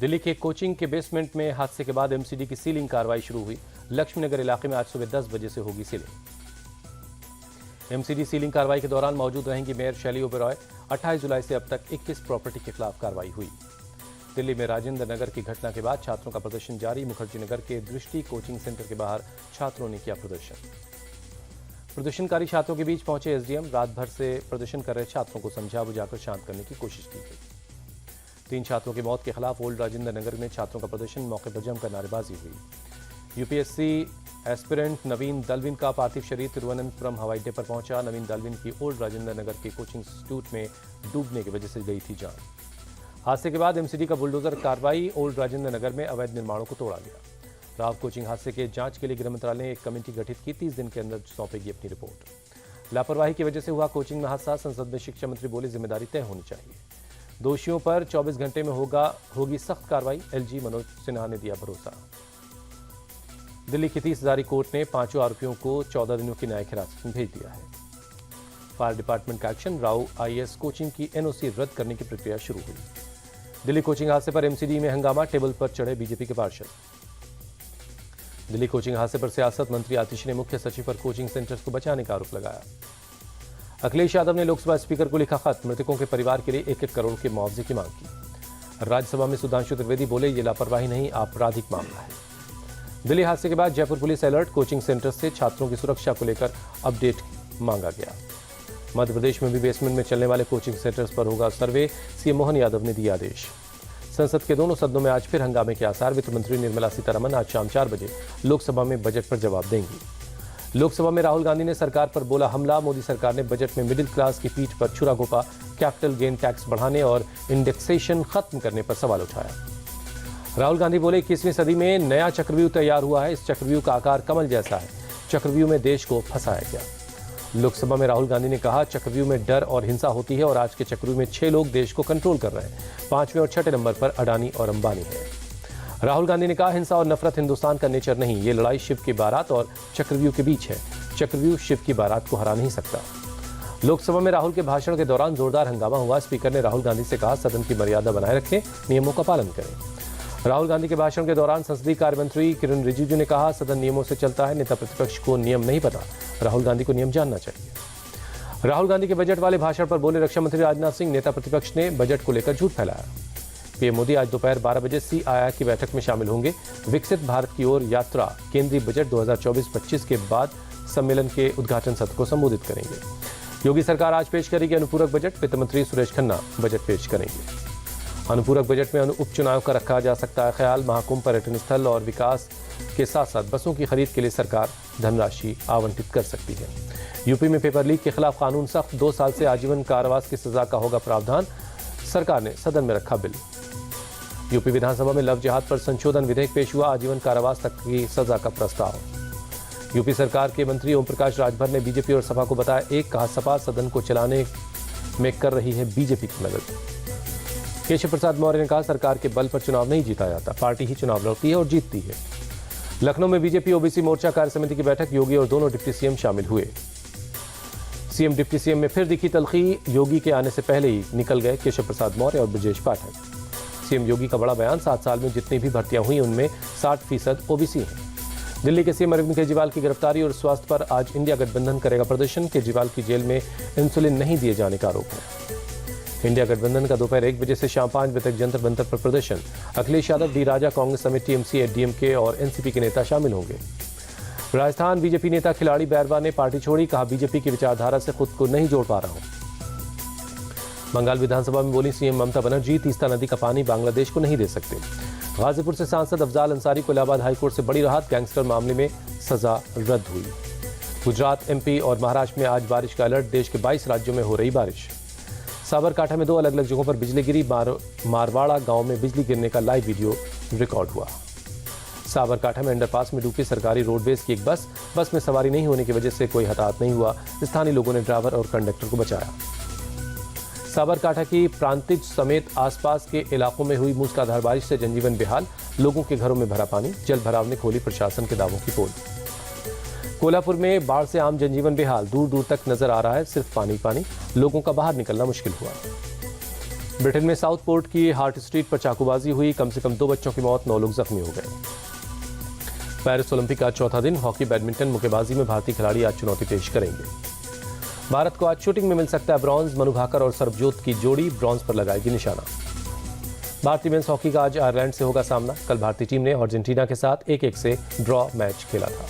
दिल्ली के कोचिंग के बेसमेंट में हादसे के बाद एमसीडी की सीलिंग कार्रवाई शुरू हुई। लक्ष्मी नगर इलाके में आज सुबह 10 बजे से होगी सीलिंग। एमसीडी सीलिंग कार्रवाई के दौरान मौजूद रहेंगी मेयर शैली ओबेरॉय। 28 जुलाई से अब तक 21 प्रॉपर्टी के खिलाफ कार्रवाई हुई। दिल्ली में राजेंद्र नगर की घटना के बाद छात्रों का प्रदर्शन जारी। मुखर्जी नगर के दृष्टि कोचिंग सेंटर के बाहर छात्रों ने किया प्रदर्शन। प्रदर्शनकारी छात्रों के बीच पहुंचे एसडीएम। रात भर से प्रदर्शन कर रहे छात्रों को समझा बुझाकर शांत करने की कोशिश की गई। 3 छात्रों की मौत के खिलाफ ओल्ड राजेंद्र नगर में छात्रों का प्रदर्शन, मौके पर जमकर नारेबाजी हुई। यूपीएससी एस्पिरेंट नवीन दलविन का पार्थिव शरीर तिरुवनंतपुरम हवाई अड्डे पर पहुंचा। नवीन दलविन की ओल्ड राजेंद्र नगर के कोचिंग इंस्टीट्यूट में डूबने की वजह से गई थी जान। हादसे के बाद एमसीडी का बुलडोजर कार्रवाई। ओल्ड राजेंद्र नगर में अवैध निर्माणों को तोड़ा गया। राव कोचिंग हादसे के जांच के लिए गृह मंत्रालय ने एक कमेटी गठित की। 30 दिन के अंदर सौंपेगी अपनी रिपोर्ट। लापरवाही की वजह से हुआ कोचिंग में हादसा। संसद में शिक्षा मंत्री बोले, जिम्मेदारी तय होनी चाहिए। दोषियों पर 24 घंटे में होगी सख्त कार्रवाई। एलजी मनोज सिन्हा ने दिया भरोसा। दिल्ली की 30 हजारी कोर्ट ने 5 आरोपियों को 14 दिनों की न्यायिक हिरासत में भेज दिया है। फायर डिपार्टमेंट का एक्शन। राव आईएएस कोचिंग की एनओसी रद्द करने की प्रक्रिया शुरू हुई। दिल्ली कोचिंग हादसे पर एमसीडी में हंगामा। टेबल पर चढ़े बीजेपी के पार्षद। दिल्ली कोचिंग हादसे पर सियासत। मंत्री आतिशी ने मुख्य सचिव पर कोचिंग सेंटर्स को बचाने का आरोप लगाया। अखिलेश यादव ने लोकसभा स्पीकर को लिखा खत। मृतकों के परिवार के लिए 1-1 करोड़ के मुआवजे की मांग की। राज्यसभा में सुधांशु त्रिवेदी बोले, ये लापरवाही नहीं, आपराधिक मामला है। दिल्ली हादसे के बाद Jaipur police alert. Coaching centre से छात्रों की सुरक्षा को लेकर अपडेट मांगा गया। मध्य प्रदेश में भी बेसमेंट में चलने वाले कोचिंग सेंटर्स पर होगा सर्वे। सीएम मोहन यादव ने दिया आदेश। संसद के दोनों सदनों में आज फिर हंगामे के आसार। वित्त मंत्री निर्मला सीतारमण आज शाम 4 बजे लोकसभा में बजट पर जवाब देंगी। लोकसभा में राहुल गांधी ने सरकार पर बोला हमला। मोदी सरकार ने बजट में मिडिल क्लास की पीठ पर छुरा घोंपा। कैपिटल गेन टैक्स बढ़ाने और इंडेक्सेशन खत्म करने पर सवाल उठाया। राहुल गांधी बोले, 21वीं सदी में नया चक्रव्यूह तैयार हुआ है। इस चक्रव्यूह का आकार कमल जैसा है। चक्रव्यूह में देश को फंसाया गया। लोकसभा में राहुल गांधी ने कहा, चक्रव्यूह में डर और हिंसा होती है और आज के चक्रव्यूह में 6 लोग देश को कंट्रोल कर रहे हैं। 5वें और 6ठे नंबर पर अडानी और अंबानी है। राहुल गांधी ने कहा, हिंसा और नफरत हिंदुस्तान का नेचर नहीं। ये लड़ाई शिव की बारात और चक्रव्यूह के बीच है। चक्रव्यूह शिव की बारात को हरा नहीं सकता। लोकसभा में राहुल के भाषण के दौरान जोरदार हंगामा हुआ। स्पीकर ने राहुल गांधी से कहा, सदन की मर्यादा बनाए रखें, नियमों का पालन करें। राहुल गांधी के भाषण के दौरान संसदीय कार्य मंत्री किरण रिजिजू ने कहा, सदन नियमों से चलता है। नेता प्रतिपक्ष को नियम नहीं पता। राहुल गांधी को नियम जानना चाहिए। राहुल गांधी के बजट वाले भाषण पर बोले रक्षा मंत्री राजनाथ सिंह, नेता प्रतिपक्ष ने बजट को लेकर झूठ फैलाया। पीएम मोदी आज दोपहर 12 बजे सीआईआई की बैठक में शामिल होंगे। विकसित भारत की ओर यात्रा केंद्रीय बजट 2024-25 के बाद सम्मेलन के उद्घाटन सत्र को संबोधित करेंगे। योगी सरकार आज पेश करेगी अनुपूरक बजट। वित्त मंत्री सुरेश खन्ना बजट पेश करेंगे। अनुपूरक बजट में उपचुनाव का रखा जा सकता है ख्याल। महाकुंभ, पर्यटन स्थल और विकास के साथ साथ बसों की खरीद के लिए सरकार धनराशि आवंटित कर सकती है। यूपी में पेपर लीक के खिलाफ कानून सख्त। 2 साल से आजीवन कारावास की सजा का होगा प्रावधान। सरकार ने सदन में रखा बिल। यूपी विधानसभा में लव जिहाद पर संशोधन विधेयक पेश हुआ। आजीवन कारावास तक की सजा का प्रस्ताव। यूपी सरकार के मंत्री ओम प्रकाश राजभर ने बीजेपी और सपा को बताया एक। कहा, सपा सदन को चलाने में कर रही है बीजेपी की मदद। केशव प्रसाद मौर्य ने कहा, सरकार के बल पर चुनाव नहीं जीता जाता, पार्टी ही चुनाव लड़ती है और जीतती है। लखनऊ में बीजेपी ओबीसी मोर्चा कार्य समिति की बैठक। योगी और दोनों डिप्टी सीएम शामिल हुए। सीएम डिप्टी सीएम में फिर दिखी तल्खी। योगी के आने से पहले ही निकल गए केशव प्रसाद मौर्य और ब्रजेश पाठक। सीएम योगी का बड़ा बयान, 7 साल में जितनी भी भर्तियां हुई उनमें 60% ओबीसी हैं। दिल्ली के सीएम अरविंद केजरीवाल की गिरफ्तारी और स्वास्थ्य पर आज इंडिया गठबंधन करेगा प्रदर्शन। केजरीवाल की जेल में इंसुलिन नहीं दिए जाने का आरोप है। इंडिया गठबंधन का दोपहर 1 बजे से शाम 5 बजे तक जंतर मंतर पर प्रदर्शन। अखिलेश यादव, डी राजा, कांग्रेस समेत टीएमसी, डीएमके और एनसीपी के नेता शामिल होंगे। राजस्थान बीजेपी नेता खिलाड़ी बैरवा ने पार्टी छोड़ी। कहा, बीजेपी की विचारधारा से खुद को नहीं जोड़ पा रहा हूं। बंगाल विधानसभा में बोली सीएम ममता बनर्जी, तीस्ता नदी का पानी बांग्लादेश को नहीं दे सकते। गाजीपुर से सांसद अफजाल अंसारी को इलाहाबाद हाईकोर्ट से बड़ी राहत। गैंगस्टर मामले में सजा रद्द हुई। गुजरात, एमपी और महाराष्ट्र में आज बारिश का अलर्ट। देश के 22 राज्यों में हो रही बारिश। साबरकांठा में 2 अलग अलग जगहों पर बिजली गिरी। मारवाड़ा गांव में बिजली गिरने का लाइव वीडियो रिकॉर्ड हुआ। साबरकांठा में अंडरपास में डूबी सरकारी रोडवेज की एक बस में सवारी नहीं होने की वजह से कोई हताहत नहीं हुआ। स्थानीय लोगों ने ड्राइवर और कंडक्टर को बचाया। साबरकांठा की प्रांतिज समेत आसपास के इलाकों में हुई मूसलाधार बारिश से जनजीवन बेहाल। लोगों के घरों में भरा पानी। जल भराव ने खोली प्रशासन के दावों की पोल। कोल्हापुर में बाढ़ से आम जनजीवन बेहाल। दूर दूर तक नजर आ रहा है सिर्फ पानी पानी। लोगों का बाहर निकलना मुश्किल हुआ। ब्रिटेन में साउथ पोर्ट की हार्ट स्ट्रीट पर चाकूबाजी हुई, कम से कम 2 बच्चों की मौत, 9 लोग जख्मी हो गए। पेरिस ओलंपिक का चौथा दिन, हॉकी, बैडमिंटन, मुक्केबाजी में भारतीय खिलाड़ी आज चुनौती पेश करेंगे। भारत को आज शूटिंग में मिल सकता है ब्रॉन्ज, मनु भाकर और सरबजोत की जोड़ी ब्रॉन्ज पर लगाएगी निशाना। भारतीय मेंस हॉकी का आज आयरलैंड से होगा सामना। कल भारतीय टीम ने अर्जेंटीना के साथ 1-1 से ड्रॉ मैच खेला था।